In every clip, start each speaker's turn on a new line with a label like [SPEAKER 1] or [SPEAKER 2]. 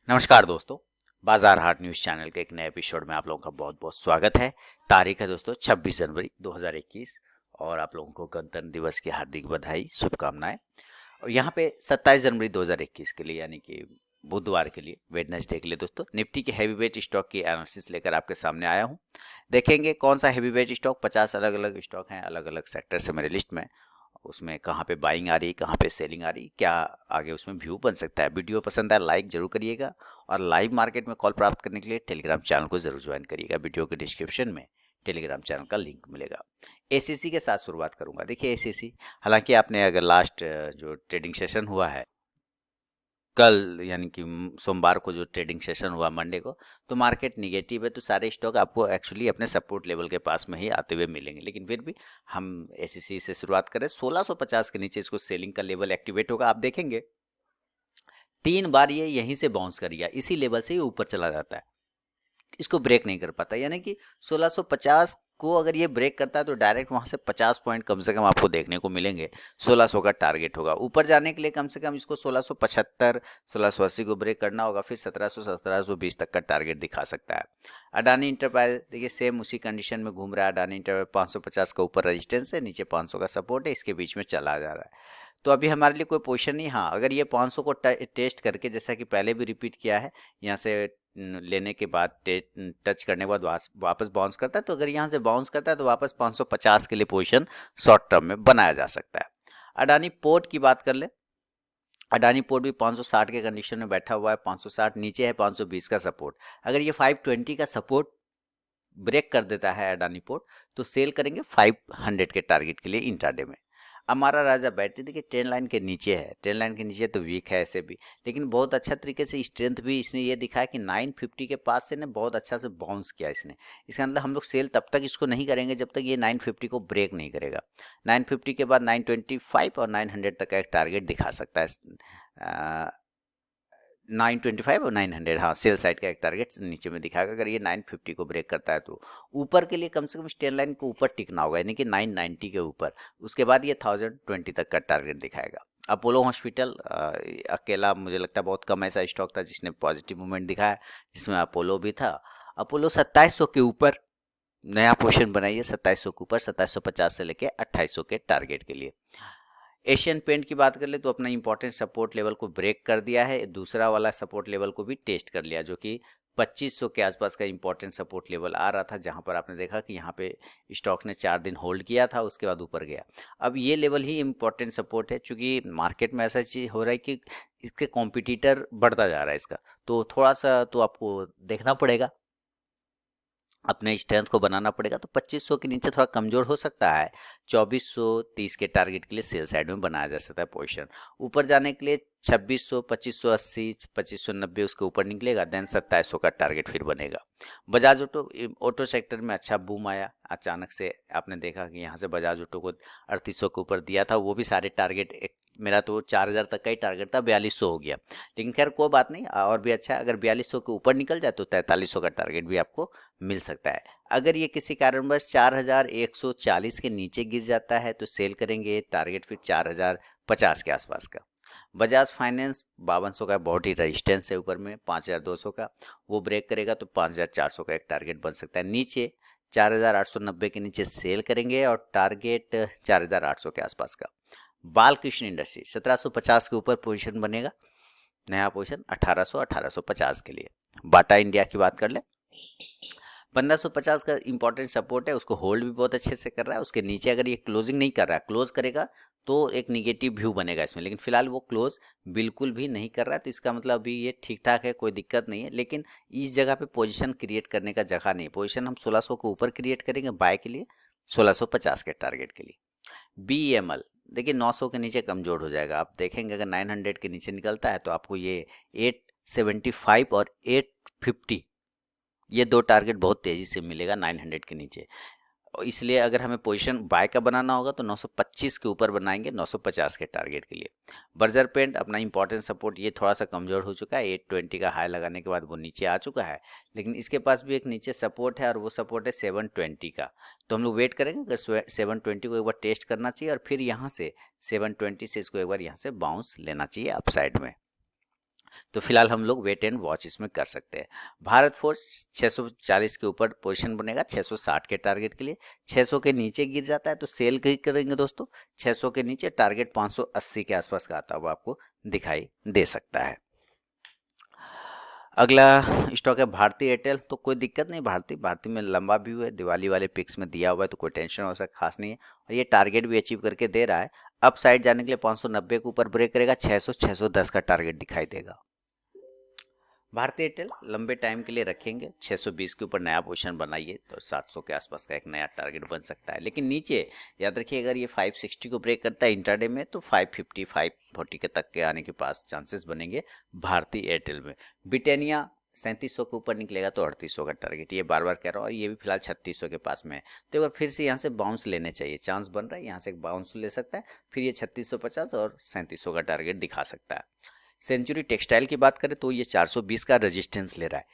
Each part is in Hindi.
[SPEAKER 1] नमस्कार दोस्तों, बाजार हाट न्यूज़ चैनल के एक नए एपिसोड में आप लोगों का बहुत बहुत स्वागत है। तारीख है दोस्तों 26 जनवरी 2021 और आप लोगों को गणतंत्र दिवस की हार्दिक बधाई, शुभकामनाएं। और यहाँ पे 27 जनवरी 2021 के लिए यानी कि बुधवार के लिए, वेडनेसडे के लिए दोस्तों निफ्टी के हैवी वेट स्टॉक की एनालिसिस लेकर आपके सामने आया हूँ। देखेंगे कौन सा हैवी वेट स्टॉक, 50 अलग अलग स्टॉक हैं अलग अलग सेक्टर से मेरे लिस्ट में, उसमें कहाँ पे बाइंग आ रही है, कहाँ पे सेलिंग आ रही है, क्या आगे उसमें व्यू बन सकता है। वीडियो पसंद आए लाइक जरूर करिएगा और लाइव मार्केट में कॉल प्राप्त करने के लिए टेलीग्राम चैनल को जरूर ज्वाइन करिएगा। वीडियो के डिस्क्रिप्शन में टेलीग्राम चैनल का लिंक मिलेगा। एसीसी के साथ शुरुआत करूंगा। देखिए एसीसी, हालांकि आपने अगर लास्ट जो ट्रेडिंग सेशन हुआ है कल यानी कि सोमवार को जो ट्रेडिंग सेशन हुआ मंडे को, तो मार्केट निगेटिव है, तो सारे स्टॉक आपको एक्चुअली अपने सपोर्ट लेवल के पास में ही आते हुए मिलेंगे। लेकिन फिर भी हम एसीसी से शुरुआत करें, 1650 के नीचे इसको सेलिंग का लेवल एक्टिवेट होगा। आप देखेंगे 3 बार ये यहीं से बाउंस कर गया, इसी लेवल से ये ऊपर चला जाता है, इसको ब्रेक नहीं कर पाता। यानी कि 1650 को अगर ये ब्रेक करता है तो डायरेक्ट वहां से 50 पॉइंट कम से कम आपको देखने को मिलेंगे। 1600 का टारगेट होगा। ऊपर जाने के लिए कम से कम इसको 1675 1680 को ब्रेक करना होगा, फिर 1700 1720 तक का टारगेट दिखा सकता है। अडानी इंटरप्राइज देखिए सेम उसी कंडीशन में घूम रहा है। अडानी इंटरप्राइज 550 का ऊपर रेजिस्टेंस है, नीचे 500 का सपोर्ट है, इसके बीच में चला जा रहा है। तो अभी हमारे लिए कोई पोजीशन नहीं। हाँ, अगर ये 500 को टेस्ट करके, जैसा कि पहले भी रिपीट किया है, यहाँ से लेने के बाद टच करने के बाद वापस बाउंस करता है, तो अगर यहाँ से बाउंस करता है तो वापस 550 के लिए पोजीशन शॉर्ट टर्म में बनाया जा सकता है। अडानी पोर्ट की बात कर ले, अडानी पोर्ट भी 560 के कंडीशन में बैठा हुआ है। 560 नीचे है, 520 का सपोर्ट। अगर ये 520 का सपोर्ट ब्रेक कर देता है अडानी पोर्ट, तो सेल करेंगे 500 के टारगेट के लिए इंट्राडे में। हमारा राजा बैटरी देखिए 10 लाइन के नीचे है, 10 लाइन के नीचे तो वीक है ऐसे भी, लेकिन बहुत अच्छा तरीके से स्ट्रेंथ भी इसने ये दिखाया कि 950 के पास से ने बहुत अच्छा से बाउंस किया इसने। इसका मतलब हम लोग सेल तब तक इसको नहीं करेंगे जब तक ये 950 को ब्रेक नहीं करेगा। 950 के बाद 925 और 900 तक का एक टारगेट दिखा सकता है। 925 और 900, हाँ, सेल साइड का एक टारगेट नीचे में दिखाएगा। अगर ये 950 को ब्रेक करता है तो ऊपर के लिए कम से कम स्टेन लाइन को ऊपर टिकना होगा, यानी कि 990 के ऊपर। उसके बाद ये 1020 तक का टारगेट दिखाएगा। अपोलो हॉस्पिटल अकेला मुझे लगता है बहुत कम ऐसा स्टॉक था जिसने पॉजिटिव मूवमेंट दिखाया, जिसमें अपोलो भी था। अपोलो 2700 के ऊपर नया पोजीशन बनाइए, 2700 के ऊपर, 2750 से लेके 2800 के टारगेट के लिए। एशियन पेंट की बात कर ले तो अपना इंपॉर्टेंट सपोर्ट लेवल को ब्रेक कर दिया है, दूसरा वाला सपोर्ट लेवल को भी टेस्ट कर लिया, जो कि 2500 के आसपास का इंपॉर्टेंट सपोर्ट लेवल आ रहा था, जहां पर आपने देखा कि यहाँ पे स्टॉक ने 4 दिन होल्ड किया था, उसके बाद ऊपर गया। अब ये लेवल ही इंपॉर्टेंट सपोर्ट है, क्योंकि मार्केट में ऐसा चीज हो रहा है कि इसके कॉम्पिटिटर बढ़ता जा रहा है इसका, तो थोड़ा सा तो आपको देखना पड़ेगा, अपने स्ट्रेंथ को बनाना पड़ेगा। तो 2500 के नीचे थोड़ा कमजोर हो सकता है। 2430 के टारगेट के लिए सेल साइड में बनाया जा सकता है पोजीशन। ऊपर जाने के लिए 2600 2580 2590 उसके ऊपर निकलेगा, देन 2700 का टारगेट फिर बनेगा। बजाज ऑटो सेक्टर में अच्छा बूम आया अचानक से। आपने देखा कि यहाँ से बजाज ऑटो को 3800 के ऊपर दिया था, वो भी सारे टारगेट, मेरा तो 4000 तक का ही टारगेट था, 4200 हो गया। लेकिन खैर कोई बात नहीं, और भी अच्छा, अगर 4200 के ऊपर निकल जाए तो 4300 का टारगेट भी आपको मिल सकता है। अगर ये किसी कारणवश 4140 के नीचे गिर जाता है तो सेल करेंगे, टारगेट फिर 4050 के आसपास का। बजाज फाइनेंस 5200 का बहुत ही रेजिस्टेंस है, ऊपर में 5200 का, वो ब्रेक करेगा तो 5400 का एक टारगेट बन सकता है। नीचे 4890 के नीचे सेल करेंगे और टारगेट 4800 के आसपास का। बालकृष्ण इंडस्ट्री 1750 के ऊपर पोजीशन बनेगा, नया पोजीशन 1800 1850 के लिए। बाटा इंडिया की बात कर ले, 1550 का इंपॉर्टेंट सपोर्ट है, उसको होल्ड भी बहुत अच्छे से कर रहा है। उसके नीचे अगर ये क्लोजिंग नहीं कर रहा है, क्लोज करेगा तो एक निगेटिव व्यू बनेगा इसमें, लेकिन फिलहाल वो क्लोज बिल्कुल भी नहीं कर रहा है, तो इसका मतलब अभी ये ठीक ठाक है, कोई दिक्कत नहीं है। लेकिन इस जगह पे पोजीशन क्रिएट करने का जगह नहीं, पोजीशन हम 1600 के ऊपर क्रिएट करेंगे बाय के लिए, 1650 के टारगेट के लिए। BEML देखिए 900 के नीचे कमजोर हो जाएगा। आप देखेंगे अगर 900 के नीचे निकलता है तो आपको ये 875 और 850, ये दो टारगेट बहुत तेजी से मिलेगा 900 के नीचे। और इसलिए अगर हमें पोजीशन बाय का बनाना होगा तो 925 के ऊपर बनाएंगे, 950 के टारगेट के लिए। बर्जर पेंट अपना इंपॉर्टेंट सपोर्ट ये थोड़ा सा कमजोर हो चुका है, 820 का हाई लगाने के बाद वो नीचे आ चुका है, लेकिन इसके पास भी एक नीचे सपोर्ट है और वो सपोर्ट है 720 का। तो हम लोग वेट करेंगे, अगर 720 को एक बार टेस्ट करना चाहिए और फिर यहाँ से 720 से इसको एक बार यहाँ से बाउंस लेना चाहिए अपसाइड में। तो फिलहाल हम लोग वेट एंड वॉच इसमें कर सकते हैं। भारत फोर्स 640 के ऊपर पोजीशन बनेगा 660 के टारगेट के लिए। 600 के नीचे गिर जाता है तो सेल करेंगे दोस्तों। 600 के नीचे टारगेट 580 के आसपास का आता हुआ आपको दिखाई दे सकता है। अगला स्टॉक है भारती एयरटेल। तो कोई दिक्कत नहीं, भारती में लंबा व्यू है, दिवाली वाले पिक्स में दिया हुआ है, तो कोई टेंशन हो सकता खास नहीं है। और ये टारगेट भी अचीव करके दे रहा है। अप साइड जाने के लिए 590 के ऊपर ब्रेक करेगा, 600 610 का टारगेट दिखाई देगा। भारती एयरटेल लंबे टाइम के लिए रखेंगे, 620 के ऊपर नया पोजीशन बनाइए तो 700 के आसपास का एक नया टारगेट बन सकता है। लेकिन नीचे याद रखिए, अगर ये 560 को ब्रेक करता है इंट्राडे में तो 550 540 के तक के आने के पास चांसेस बनेंगे भारती एयरटेल में। ब्रिटानिया 3700 के ऊपर निकलेगा तो 3800 का टारगेट, ये बार बार कह रहा हूँ, और ये भी फिलहाल 3600 के पास में है। तो एक बार फिर से यहाँ से बाउंस लेने चाहिए, चांस बन रहा है यहाँ से एक बाउंस ले सकता है, फिर ये 3650 और 3700 का टारगेट दिखा सकता है। सेंचुरी टेक्सटाइल की बात करें तो ये 420 का रेजिस्टेंस ले रहा है।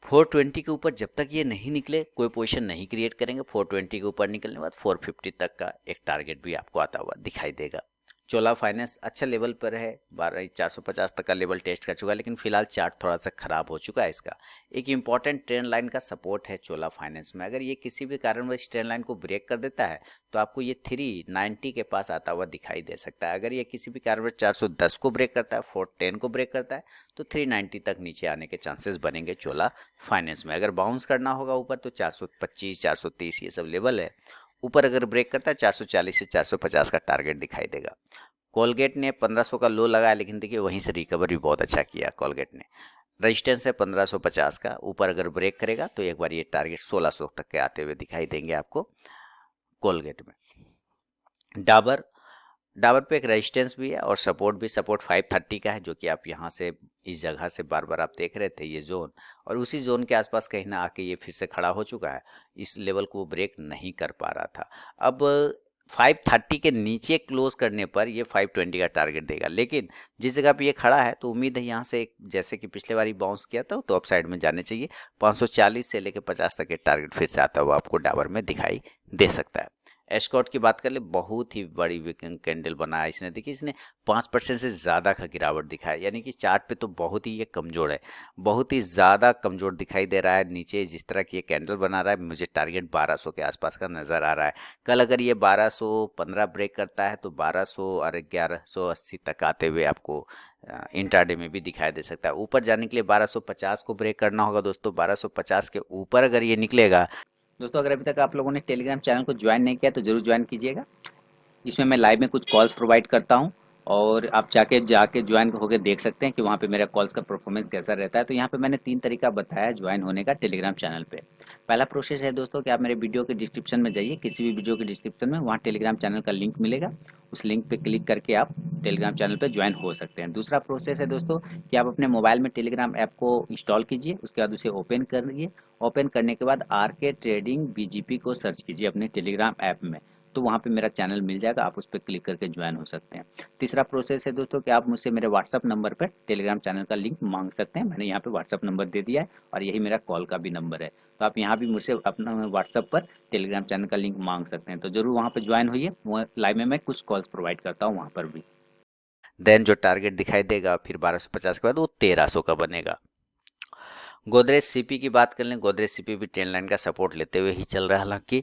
[SPEAKER 1] 420 के ऊपर जब तक ये नहीं निकले कोई पोजीशन नहीं क्रिएट करेंगे। 420 के ऊपर निकलने के बाद 450 तक का एक टारगेट भी आपको आता हुआ दिखाई देगा। चोला फाइनेंस अच्छा लेवल पर है, 450 तक का लेवल टेस्ट कर चुका है, लेकिन फिलहाल चार्ट थोड़ा सा खराब हो चुका है। इसका एक इंपॉर्टेंट ट्रेंड लाइन का सपोर्ट है चोला फाइनेंस में। अगर ये किसी भी कारणवश ट्रेंड लाइन को ब्रेक कर देता है तो आपको ये 390 के पास आता हुआ दिखाई दे सकता है। अगर ये किसी भी कारणवश 410 को ब्रेक करता है, 410 को ब्रेक करता है तो 390 तक नीचे आने के चांसेस बनेंगे चोला फाइनेंस में। अगर बाउंस करना होगा ऊपर तो 425 430 ये सब लेवल है। ऊपर अगर ब्रेक करता है 440 से 450 का टारगेट दिखाई देगा। कोलगेट ने 1500 का लो लगाया, लेकिन देखिए वहीं से रिकवर भी बहुत अच्छा किया कोलगेट ने। रेजिस्टेंस है 1550 का, ऊपर अगर ब्रेक करेगा तो एक बार ये टारगेट 1600 तक के आते हुए दिखाई देंगे आपको कोलगेट में। डाबर पे एक रेजिस्टेंस भी है और सपोर्ट भी, सपोर्ट 530 का है, जो कि आप यहाँ से इस जगह से बार बार आप देख रहे थे ये जोन, और उसी जोन के आसपास कहीं ना आके ये फिर से खड़ा हो चुका है। इस लेवल को वो ब्रेक नहीं कर पा रहा था। अब 530 के नीचे क्लोज करने पर ये 520 का टारगेट देगा, लेकिन जिस जगह पे ये खड़ा है तो उम्मीद है यहाँ से जैसे कि पिछले बार बाउंस किया था तो अप साइड में जाने चाहिए। 540 से लेकर 50 तक के टारगेट फिर से आता हुआ आपको डाबर में दिखाई दे सकता है। एस्कॉर्ट की बात कर ले, बहुत ही बड़ी वीकेंड कैंडल बनाया इसने। देखिए इसने 5% से ज़्यादा का गिरावट दिखाया, यानी कि चार्ट पे तो बहुत ही ये कमज़ोर है, बहुत ही ज़्यादा कमज़ोर दिखाई दे रहा है। नीचे जिस तरह की ये कैंडल बना रहा है मुझे टारगेट 1200 के आसपास का नज़र आ रहा है। कल अगर ये 1215 ब्रेक करता है तो 1200 और 1180 तक आते हुए आपको इंट्राडे में भी दिखाई दे सकता है। ऊपर जाने के लिए 1250 को ब्रेक करना होगा दोस्तों। 1250 के ऊपर अगर ये निकलेगा दोस्तों, अगर अभी तक आप लोगों ने टेलीग्राम चैनल को ज्वाइन नहीं किया तो जरूर ज्वाइन कीजिएगा। इसमें मैं लाइव में कुछ कॉल्स प्रोवाइड करता हूं और आप जाके ज्वाइन होकर देख सकते हैं कि वहाँ पे मेरा कॉल्स का परफॉर्मेंस कैसा रहता है। तो यहाँ पे मैंने 3 तरीका बताया ज्वाइन होने का टेलीग्राम चैनल पे। पहला प्रोसेस है दोस्तों कि आप मेरे वीडियो के डिस्क्रिप्शन में जाइए, किसी भी वीडियो के डिस्क्रिप्शन में वहाँ टेलीग्राम चैनल का लिंक मिलेगा, उस लिंक पे क्लिक करके आप टेलीग्राम चैनल पे ज्वाइन हो सकते हैं। दूसरा प्रोसेस है दोस्तों कि आप अपने मोबाइल में टेलीग्राम ऐप को इंस्टॉल कीजिए, उसके बाद उसे ओपन करिए। ओपन करने के बाद आरके ट्रेडिंग बीजीपी को सर्च कीजिए अपने टेलीग्राम ऐप में, तो वहाँ पे मेरा चैनल मिल जाएगा, आप उस पर क्लिक करके ज्वाइन हो सकते हैं। तीसरा प्रोसेस है दोस्तों कि आप मुझसे मेरे व्हाट्सअप नंबर पर टेलीग्राम चैनल का लिंक मांग सकते हैं। मैंने यहाँ पे व्हाट्सअप नंबर दे दिया है और यही मेरा कॉल का भी नंबर है, तो आप यहाँ भी मुझसे अपना व्हाट्सअप पर टेलीग्राम चैनल का लिंक मांग सकते हैं। तो जरूर वहाँ पर ज्वाइन होइए, लाइव में मैं कुछ कॉल्स प्रोवाइड करता हूँ वहाँ पर भी। देन जो टारगेट दिखाई देगा फिर 1250 के बाद वो 1300 का बनेगा। गोदरेज सीपी की बात कर लें, गोदरेज सीपी भी ट्रेंड लाइन का सपोर्ट लेते हुए ही चल रहा है। हालांकि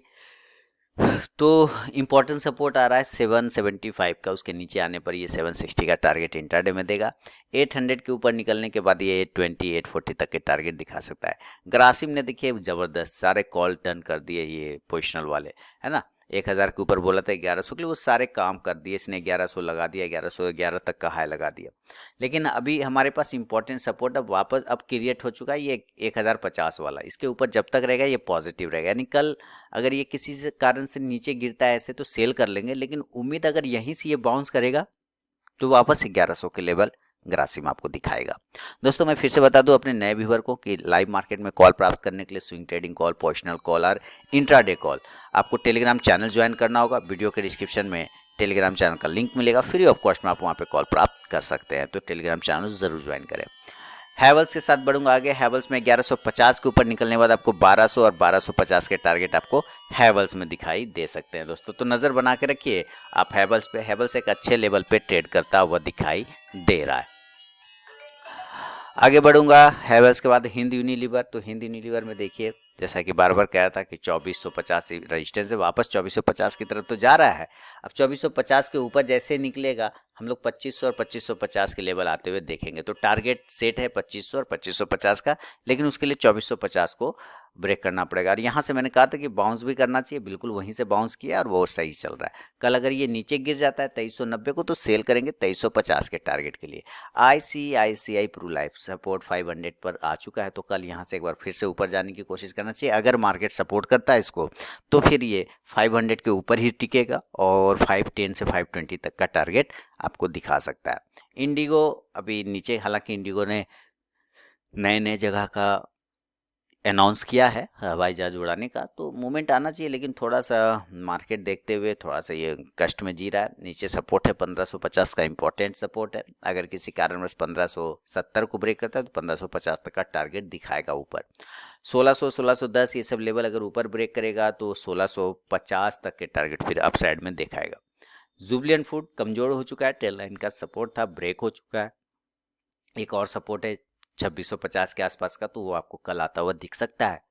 [SPEAKER 1] तो इम्पोर्टेंट सपोर्ट आ रहा है 775 का, उसके नीचे आने पर ये 760 का टारगेट इंट्राडे में देगा। 800 के ऊपर निकलने के बाद ये 820 840 तक के टारगेट दिखा सकता है। ग्रासिम ने देखिए ज़बरदस्त सारे कॉल टर्न कर दिए, ये पोजिशनल वाले है ना, 1000 के ऊपर बोला था 1100 के लिए, वो सारे काम कर दिए इसने। 1100 लगा दिया, 1111 तक का हाई लगा दिया। लेकिन अभी हमारे पास इंपॉर्टेंट सपोर्ट अब वापस अब क्रिएट हो चुका है, ये 1050 वाला। इसके ऊपर जब तक रहेगा ये पॉजिटिव रहेगा, यानी कल अगर ये किसी से कारण से नीचे गिरता है ऐसे तो सेल कर लेंगे, लेकिन उम्मीद अगर यहीं से ये बाउंस करेगा तो वापस 1100 के लेवल ग्रासिम आपको दिखाएगा। दोस्तों मैं फिर से बता दूं अपने नए व्यूअर को कि लाइव मार्केट में कॉल प्राप्त करने के लिए swing trading call, positional call और इंट्राडे कॉल आपको टेलीग्राम चैनल ज्वाइन करना होगा। वीडियो के डिस्क्रिप्शन में टेलीग्राम चैनल का लिंक मिलेगा, फ्री ऑफ कॉस्ट में आप वहाँ पे कॉल प्राप्त कर सकते हैं। तो टेलीग्राम चैनल जरूर ज्वाइन करें। हैवल्स के साथ बढ़ूंगा आगे। हैवल्स में 1150 के ऊपर निकलने के बाद आपको 1200 और 1250 के टारगेट आपको हैवल्स में दिखाई दे सकते हैं दोस्तों। तो नज़र बना के रखिए आप हैवल्स पे। हैवल्स एक अच्छे लेवल पे ट्रेड करता हुआ दिखाई दे रहा है। आगे बढ़ूंगा। हैवेल्स के बाद हिंद यूनिलीवर। तो हिंद यूनिलीवर में देखिए, जैसा कि बार बार कहा था कि 2450 रजिस्टेंस से वापस 2450 की तरफ तो जा रहा है। अब 2450 के ऊपर जैसे निकलेगा, हम लोग 2500 और 2550 के लेवल आते हुए देखेंगे। तो टारगेट सेट है 2500 और 2550 का, लेकिन उसके लिए 2450 को ब्रेक करना पड़ेगा। और यहाँ से मैंने कहा था कि बाउंस भी करना चाहिए, बिल्कुल वहीं से बाउंस किया और वो सही चल रहा है। कल अगर ये नीचे गिर जाता है 2390 को, तो सेल करेंगे 2350 के टारगेट के लिए। ICICI प्रू लाइफ सपोर्ट 500 पर आ चुका है, तो कल यहाँ से एक बार फिर से ऊपर जाने की कोशिश करना चाहिए। अगर मार्केट सपोर्ट करता है इसको, तो फिर ये 500 के ऊपर ही टिकेगा और 510 से 520 तक का टारगेट आपको दिखा सकता है। इंडिगो अभी नीचे, हालांकि इंडिगो ने नए नए जगह का अनाउंस किया है हवाई जहाज उड़ाने का, तो मूवमेंट आना चाहिए, लेकिन थोड़ा सा मार्केट देखते हुए थोड़ा सा ये कष्ट में जी रहा है। नीचे सपोर्ट है 1550 का, इंपॉर्टेंट सपोर्ट है। अगर किसी कारणवश 1570 को ब्रेक करता है तो 1550 तक का टारगेट दिखाएगा ऊपर। 1600 1610 ये सब लेवल अगर ऊपर ब्रेक करेगा तो 1650 तक के टारगेट फिर अपसाइड में दिखाएगा। जुबलियन फूड कमजोर हो चुका है, टेल लाइन का सपोर्ट था, ब्रेक हो चुका है। एक और सपोर्ट है 2650 के आसपास का, तो वो आपको कल आता हुआ दिख सकता है।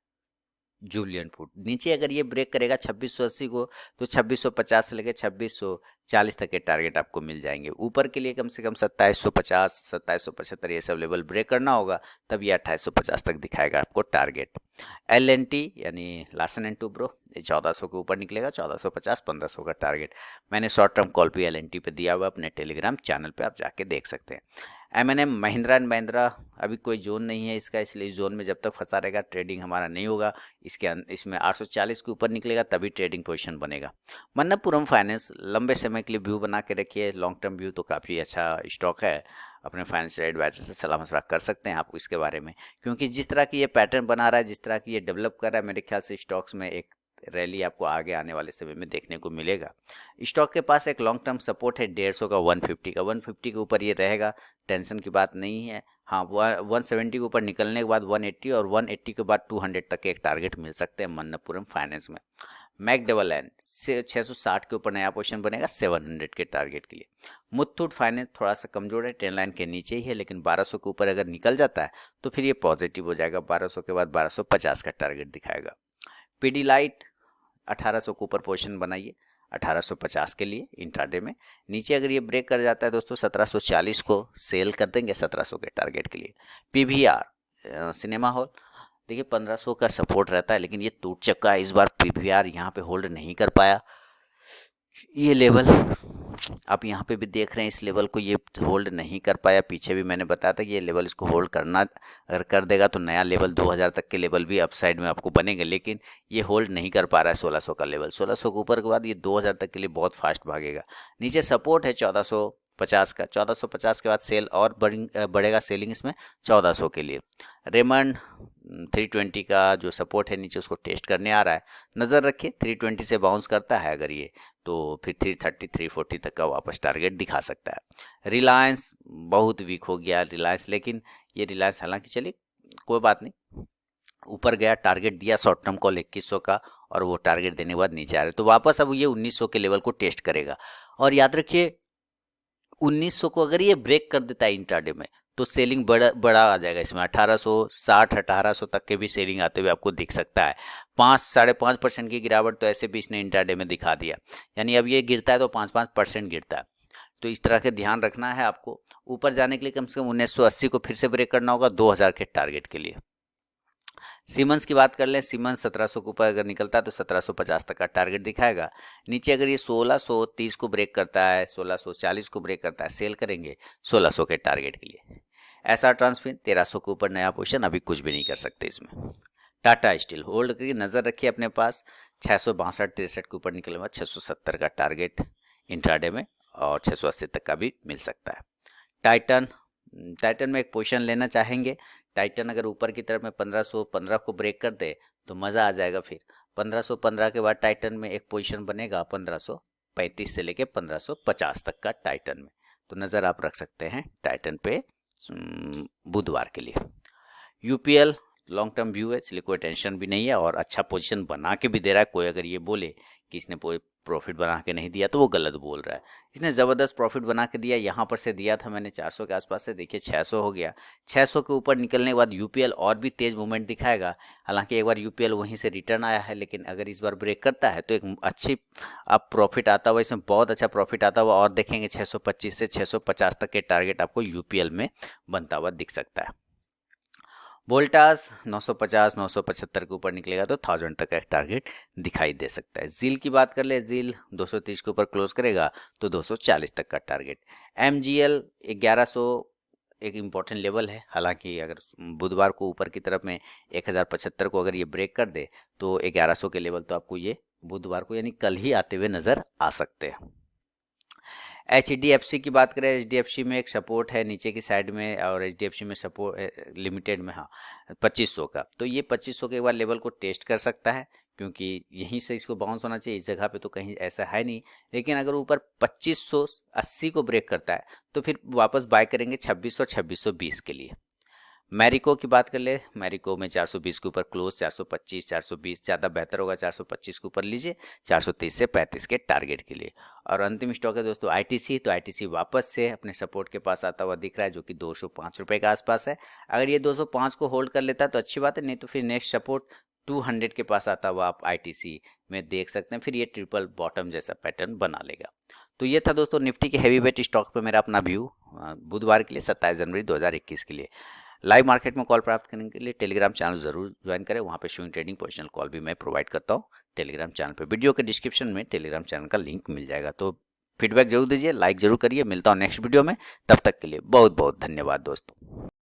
[SPEAKER 1] जूलियन फूड नीचे अगर ये ब्रेक करेगा 2680 को, तो 2650 से लेकर 2640 तक के टारगेट आपको मिल जाएंगे। ऊपर के लिए कम से कम 2750 2775 ये सब लेवल ब्रेक करना होगा, तब ये 2850 तक दिखाएगा आपको टारगेट। LNT यानी लार्सन एंड टूब्रो, ये 1400 के ऊपर निकलेगा, 1450 1500 का टारगेट। मैंने शॉर्ट टर्म कॉल भी LNT पे दिया हुआ अपने टेलीग्राम चैनल पे, आप जाके देख सकते हैं। M&M महिंद्रा एंड महिंद्रा, अभी कोई जोन नहीं है इसका, इसलिए इस जोन में जब तक फंसा रहेगा ट्रेडिंग हमारा नहीं होगा। इसमें 840 के ऊपर निकलेगा तभी ट्रेडिंग पोजीशन बनेगा। मन्नप्पुरम फाइनेंस लंबे समय के लिए व्यू बना के रखिए, लॉन्ग टर्म व्यू तो काफ़ी अच्छा स्टॉक है। अपने फाइनेंशियल एडवाइजर से सलाह मशवरा कर सकते हैं आप इसके बारे में, क्योंकि जिस तरह की ये पैटर्न बना रहा है, जिस तरह की ये डेवलप कर रहा है, मेरे ख्याल से स्टॉक्स में एक रैली आपको आगे आने वाले समय में देखने को मिलेगा। स्टॉक के पास एक लॉन्ग टर्म सपोर्ट है 150 का, 150 का। 150 के ऊपर ये रहेगा, टेंशन की बात नहीं है। हाँ, 170 के ऊपर निकलने के बाद 180 और 180 के बाद 200 तक के एक टारगेट मिल सकते हैं मन्नप्पुरम फाइनेंस में। मैकडबल से 660 के ऊपर नया पोजीशन बनेगा 700 के टारगेट के लिए। मुथूट फाइनेंस थोड़ा सा कमजोर है, ट्रेंड लाइन के नीचे ही है, लेकिन 1200 के ऊपर अगर निकल जाता है तो फिर ये पॉजिटिव हो जाएगा। 1200 के बाद 1250 का टारगेट दिखाएगा। पीडीलाइट 1800 के ऊपर पोजीशन बनाइए 1850 के लिए इंट्राडे में। नीचे अगर ये ब्रेक कर जाता है दोस्तों 1740 को सेल कर देंगे 1700 के टारगेट के लिए। पीवीआर सिनेमा हॉल, देखिए 1500 का सपोर्ट रहता है, लेकिन ये टूट चुका है इस बार। पीवीआर यहाँ पे होल्ड नहीं कर पाया ये लेवल, आप यहाँ पे भी देख रहे हैं इस लेवल को ये होल्ड नहीं कर पाया। पीछे भी मैंने बताया था कि ये लेवल इसको होल्ड करना, अगर कर देगा तो नया लेवल 2000 तक के लेवल भी अपसाइड में आपको बनेंगे, लेकिन ये होल्ड नहीं कर पा रहा है 1600 का लेवल। 1600 के ऊपर के बाद ये 2000 तक के लिए बहुत फास्ट भागेगा। नीचे सपोर्ट है 1450 का, 1450 के बाद सेल और बढ़ेगा सेलिंग इसमें 1400 के लिए। रेमंड 320 का जो सपोर्ट है नीचे उसको टेस्ट करने आ रहा है, नज़र रखिए 320 से बाउंस करता है अगर ये, तो फिर 330 340 तक का वापस टारगेट दिखा सकता है। रिलायंस बहुत वीक हो गया रिलायंस, लेकिन ये रिलायंस हालांकि चलिए कोई बात नहीं, ऊपर गया, टारगेट दिया शॉर्ट टर्म कॉल 2100 का, और वो टारगेट देने के बाद नीचे आ रहे, तो वापस अब ये 1900 के लेवल को टेस्ट करेगा। और याद रखिए 1900 को अगर ये ब्रेक कर देता है इंट्राडे में, तो सेलिंग बड़ा आ जाएगा इसमें। 1860 1800 तक के भी सेलिंग आते हुए आपको दिख सकता है। 5-5.5% की गिरावट तो ऐसे भी इसने इंट्राडे में दिखा दिया, यानी अब ये गिरता है तो 5-5% गिरता है। तो इस तरह के ध्यान रखना है आपको। ऊपर जाने के लिए कम से कम 1980 को फिर से ब्रेक करना होगा 2000 के टारगेट के लिए। सीमेंस की बात कर लें, सीमेंस 1700 के ऊपर अगर निकलता है तो 1750 तक का टारगेट दिखाएगा। नीचे अगर ये 1630 को ब्रेक करता है, 1640 को ब्रेक करता है, सेल करेंगे 1600 के टारगेट के लिए। ऐसा ट्रांसफिन 1300 के ऊपर नया पोजीशन, अभी कुछ भी नहीं कर सकते इसमें। टाटा स्टील होल्ड करके नजर रखिए अपने पास, 662-63 के ऊपर निकलने बाद 670 का टारगेट इंट्राडे में, और 680 तक का भी मिल सकता है। टाइटन में एक पोजीशन लेना चाहेंगे। टाइटन अगर ऊपर की तरफ में 1515 को ब्रेक कर दे तो मज़ा आ जाएगा। फिर 1515 के बाद टाइटन में एक पोजीशन बनेगा 1535 से लेके 1550 तक का टाइटन में, तो नज़र आप रख सकते हैं टाइटन पे बुधवार के लिए। यूपीएल लॉन्ग टर्म व्यू है, इसलिए कोई टेंशन भी नहीं है और अच्छा पोजीशन बना के भी दे रहा है। कोई अगर ये बोले कि इसने प्रॉफिट बना के नहीं दिया तो वो गलत बोल रहा है। इसने ज़बरदस्त प्रॉफिट बना के दिया। यहाँ पर से दिया था मैंने 400 के आसपास से, देखिए 600 हो गया। 600 के ऊपर निकलने के बाद यूपीएल और भी तेज मूवमेंट दिखाएगा। हालांकि एक बार यूपीएल वहीं से रिटर्न आया है, लेकिन अगर इस बार ब्रेक करता है तो एक अच्छी आप प्रॉफिट आता हुआ, इसमें बहुत अच्छा प्रॉफिट आता हुआ और देखेंगे 625 से 650 तक के टारगेट आपको यूपीएल में बनता हुआ दिख सकता है। वोल्टास 950 975 के ऊपर निकलेगा तो 1000 तक का एक टारगेट दिखाई दे सकता है। जील की बात कर ले, जील 230 के ऊपर क्लोज करेगा तो 240 तक का टारगेट। एमजीएल 1100 एक इम्पॉर्टेंट लेवल है। हालांकि अगर बुधवार को ऊपर की तरफ में 1075 को अगर ये ब्रेक कर दे तो 1100 के लेवल तो आपको ये बुधवार को यानी कल ही आते हुए नजर आ सकते हैं। HDFC की बात करें, HDFC में एक सपोर्ट है नीचे की साइड में और HDFC में सपोर्ट लिमिटेड में, हाँ 2500 का। तो ये 2500 के बाद लेवल को टेस्ट कर सकता है, क्योंकि यहीं से इसको बाउंस होना चाहिए। इस जगह पे तो कहीं ऐसा है नहीं, लेकिन अगर ऊपर 2580 को ब्रेक करता है तो फिर वापस बाय करेंगे 2600 2620 के लिए। मैरिको की बात कर ले, मैरिको में 420 के ऊपर क्लोज, 425 420 ज़्यादा बेहतर होगा, 425 के ऊपर लीजिए 430 से 35 के टारगेट के लिए। और अंतिम स्टॉक है दोस्तों आईटीसी। तो आईटीसी वापस से अपने सपोर्ट के पास आता हुआ दिख रहा है, जो कि 205 रुपये के आसपास है। अगर ये 205 को होल्ड कर लेता है तो अच्छी बात है, नहीं तो फिर नेक्स्ट सपोर्ट 200 के पास आता हुआ आप आईटीसी में देख सकते हैं। फिर ये ट्रिपल बॉटम जैसा पैटर्न बना लेगा। तो ये था दोस्तों निफ्टी के हैवी वेट स्टॉक पर मेरा अपना व्यू बुधवार के लिए 27 जनवरी 2021 के लिए। लाइव मार्केट में कॉल प्राप्त करने के लिए टेलीग्राम चैनल जरूर ज्वाइन करें। वहाँ पे स्विंग ट्रेडिंग पोजिशनल कॉल भी मैं प्रोवाइड करता हूँ टेलीग्राम चैनल पे। वीडियो के डिस्क्रिप्शन में टेलीग्राम चैनल का लिंक मिल जाएगा। तो फीडबैक जरूर दीजिए, लाइक जरूर करिए। मिलता हूँ नेक्स्ट वीडियो में, तब तक के लिए बहुत बहुत धन्यवाद दोस्तों।